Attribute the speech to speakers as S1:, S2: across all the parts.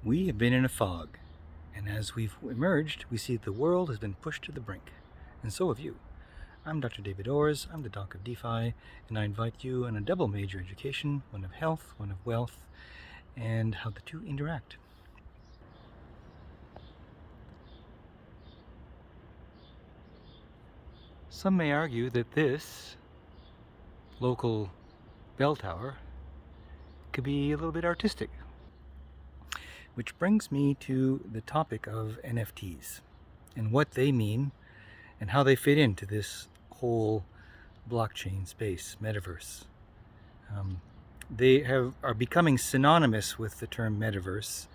S1: We have been in a fog, and as we've emerged, we see that the world has been pushed to the brink, and so have you. I'm Dr. David Orrs, I'm the Doc of DeFi, and I invite you on a double major education, one of health, one of wealth, and how the two interact. Some may argue that this local bell tower could be a little bit artistic. Which brings me to the topic of NFTs and what they mean and how they fit into this whole blockchain space, metaverse. They are becoming synonymous with the term metaverse,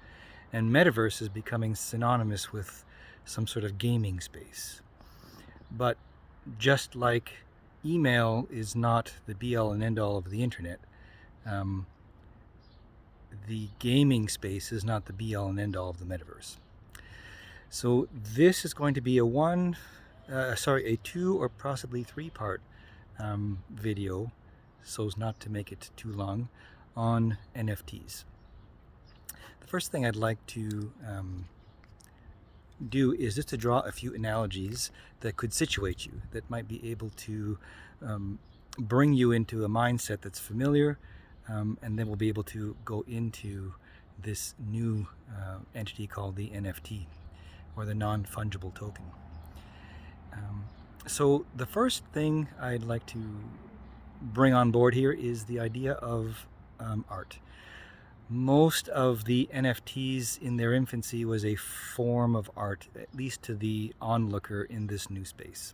S1: and metaverse is becoming synonymous with some sort of gaming space. But just like email is not the be-all and end-all of the internet, the gaming space is not the be-all and end-all of the metaverse. So this is going to be a 2 or possibly 3-part video, so as not to make it too long, on NFTs. The first thing I'd like to do is just to draw a few analogies that could situate you, that might be able to bring you into a mindset that's familiar, and then we'll be able to go into this new entity called the NFT, or the non-fungible token. So the first thing I'd like to bring on board here is the idea of art. Most of the NFTs in their infancy was a form of art, at least to the onlooker in this new space.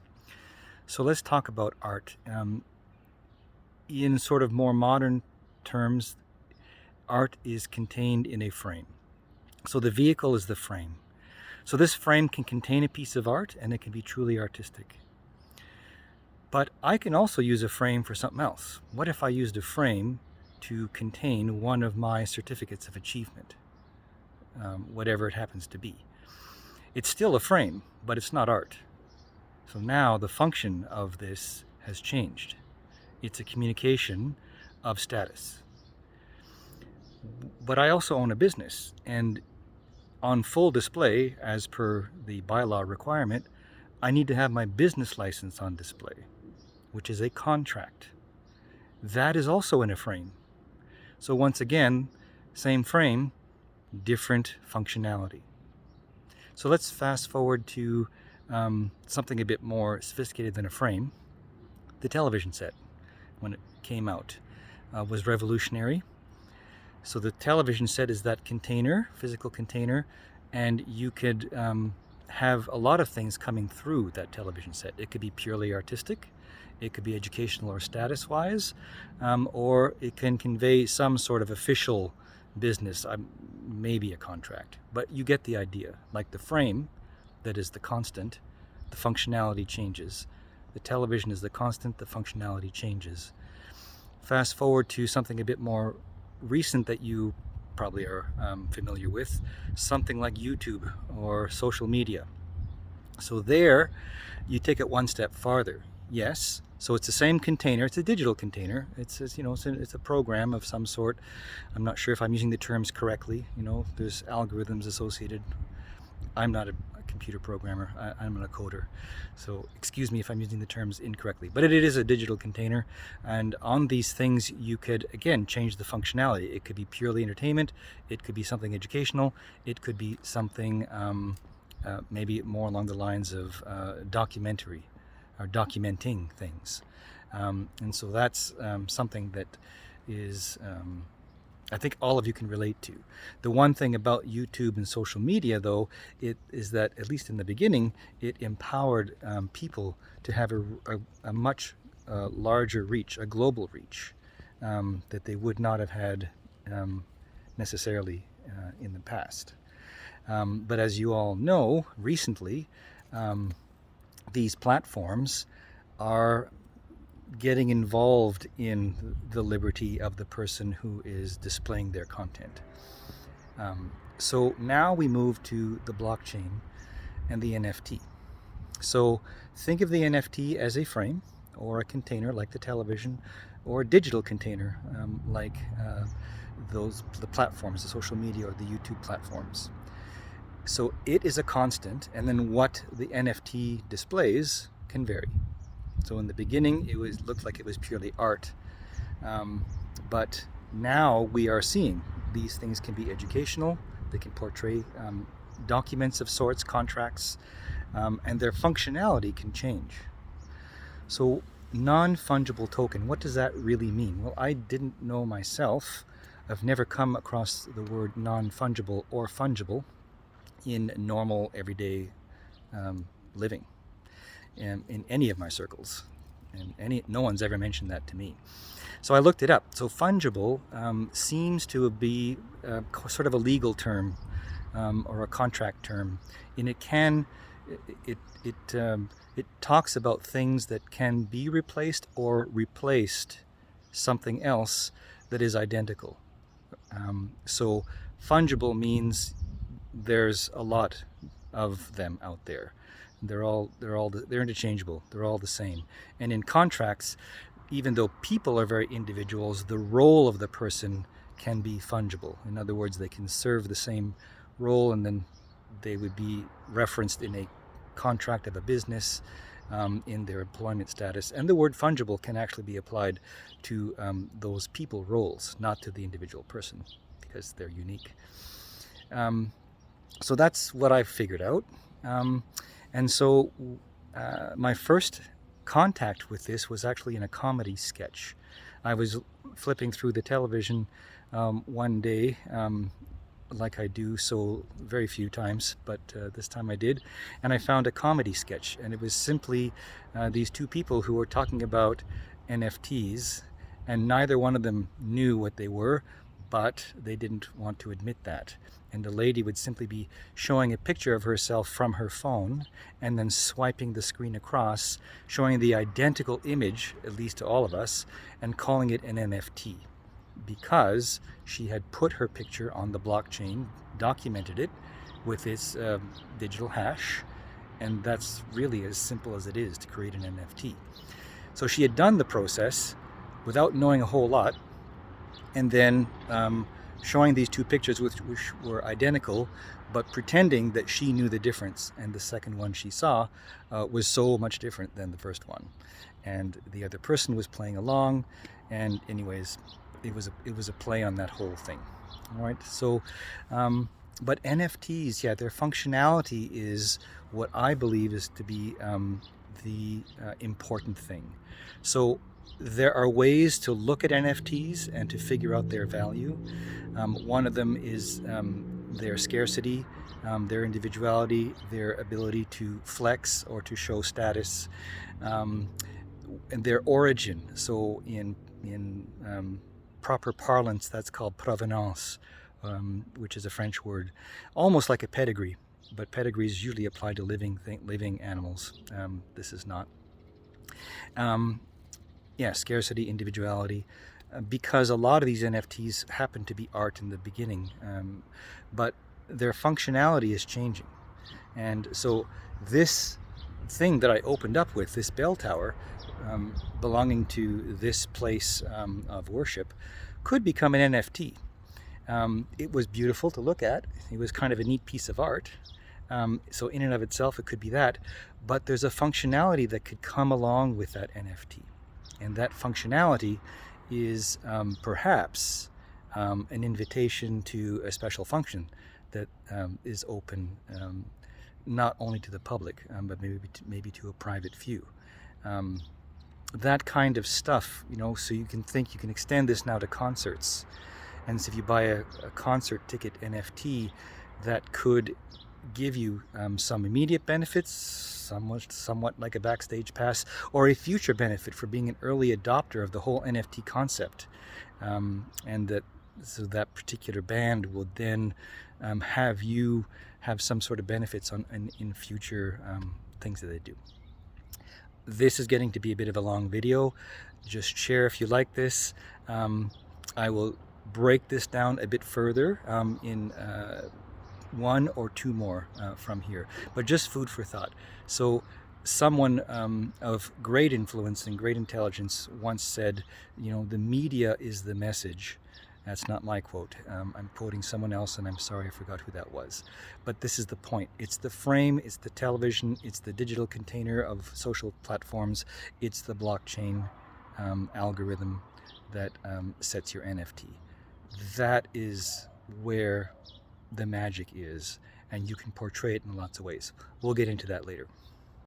S1: So let's talk about art. In sort of more modern terms, art is contained in a frame. So the vehicle is the frame. So this frame can contain a piece of art, and it can be truly artistic. But I can also use a frame for something else. What if I used a frame to contain one of my certificates of achievement, whatever it happens to be? It's still a frame, but it's not art. So now the function of this has changed. It's a communication of status. But I also own a business, and on full display, as per the bylaw requirement, I need to have my business license on display, which is a contract. That is also in a frame. So once again, same frame, different functionality. So let's fast forward to something a bit more sophisticated than a frame. The television set, when it came out, was revolutionary. So the television set is that container, physical container, and you could have a lot of things coming through that television set. It could be purely artistic, it could be educational or status-wise, or it can convey some sort of official business, maybe a contract. But you get the idea. Like the frame, that is the constant, the functionality changes. The television is the constant, the functionality changes. Fast forward to something a bit more recent that you probably are familiar with, something like YouTube or social media. So there, you take it one step farther. Yes, so it's the same container. It's a digital container. It's a program of some sort. I'm not sure if I'm using the terms correctly. There's algorithms associated. I'm not a computer programmer. I'm a coder, so excuse me if I'm using the terms incorrectly. But it is a digital container, and on these things you could again change the functionality. It could be purely entertainment. It could be something educational. It could be something maybe more along the lines of documentary or documenting things. And so that's something that is I think all of you can relate to. The one thing about YouTube and social media, though, it is that, at least in the beginning, it empowered people to have a much larger reach, a global reach, that they would not have had necessarily in the past. But as you all know, recently, these platforms are getting involved in the liberty of the person who is displaying their content. So now we move to the blockchain and the NFT. So think of the NFT as a frame or a container like the television, or a digital container like the platforms, the social media or the YouTube platforms. So it is a constant, and then what the NFT displays can vary. So in the beginning, looked like it was purely art, but now we are seeing these things can be educational. They can portray documents of sorts, contracts, and their functionality can change. So non-fungible token, what does that really mean? Well, I didn't know myself. I've never come across the word non-fungible or fungible in normal everyday living in any of my circles, and no one's ever mentioned that to me. So I looked it up. So fungible seems to be sort of a legal term or a contract term, and it talks about things that can be replaced or replaced something else that is identical. So fungible means there's a lot of them out there. They're interchangeable. They're all the same. And in contracts, even though people are very individuals, the role of the person can be fungible. In other words, they can serve the same role, and then they would be referenced in a contract of a business, in their employment status. And the word fungible can actually be applied to those people roles, not to the individual person, because they're unique. So that's what I figured out. And so my first contact with this was actually in a comedy sketch. I was flipping through the television one day, like I do so very few times, but this time I did, and I found a comedy sketch, and it was simply these two people who were talking about NFTs, and neither one of them knew what they were, but they didn't want to admit that. And the lady would simply be showing a picture of herself from her phone and then swiping the screen across, showing the identical image, at least to all of us, and calling it an NFT, because she had put her picture on the blockchain, documented it with its digital hash, and that's really as simple as it is to create an NFT. So she had done the process without knowing a whole lot, and then showing these two pictures which were identical, but pretending that she knew the difference, and the second one she saw was so much different than the first one, and the other person was playing along, and anyways, it was a play on that whole thing. All right, so but NFTs, yeah, their functionality is what I believe is to be the important thing. So there are ways to look at NFTs and to figure out their value. One of them is their scarcity, their individuality, their ability to flex or to show status, and their origin. So in proper parlance, that's called provenance, which is a French word, almost like a pedigree, but pedigree is usually applied to living animals. This is not. Scarcity, individuality, because a lot of these NFTs happen to be art in the beginning, but their functionality is changing. And so this thing that I opened up with, this bell tower, belonging to this place of worship, could become an NFT. It was beautiful to look at. It was kind of a neat piece of art. So in and of itself, it could be that. But there's a functionality that could come along with that NFT. And that functionality is perhaps an invitation to a special function that is open not only to the public, but maybe to a private few. That kind of stuff, so you can extend this now to concerts. And so if you buy a concert ticket NFT, that could give you some immediate benefits, somewhat like a backstage pass, or a future benefit for being an early adopter of the whole NFT concept, and that particular band will then have you have some sort of benefits in future things that they do. This is getting to be a bit of a long video. Just share if you like this. I will break this down a bit further in one or two more from here, but just food for thought. So someone of great influence and great intelligence once said, the media is the message, That's not my quote. I'm quoting someone else, and I'm sorry I forgot who that was. But this is the point. It's the frame, it's the television, it's the digital container of social platforms, it's the blockchain algorithm that sets your NFT. That is where the magic is, and you can portray it in lots of ways. We'll get into that later.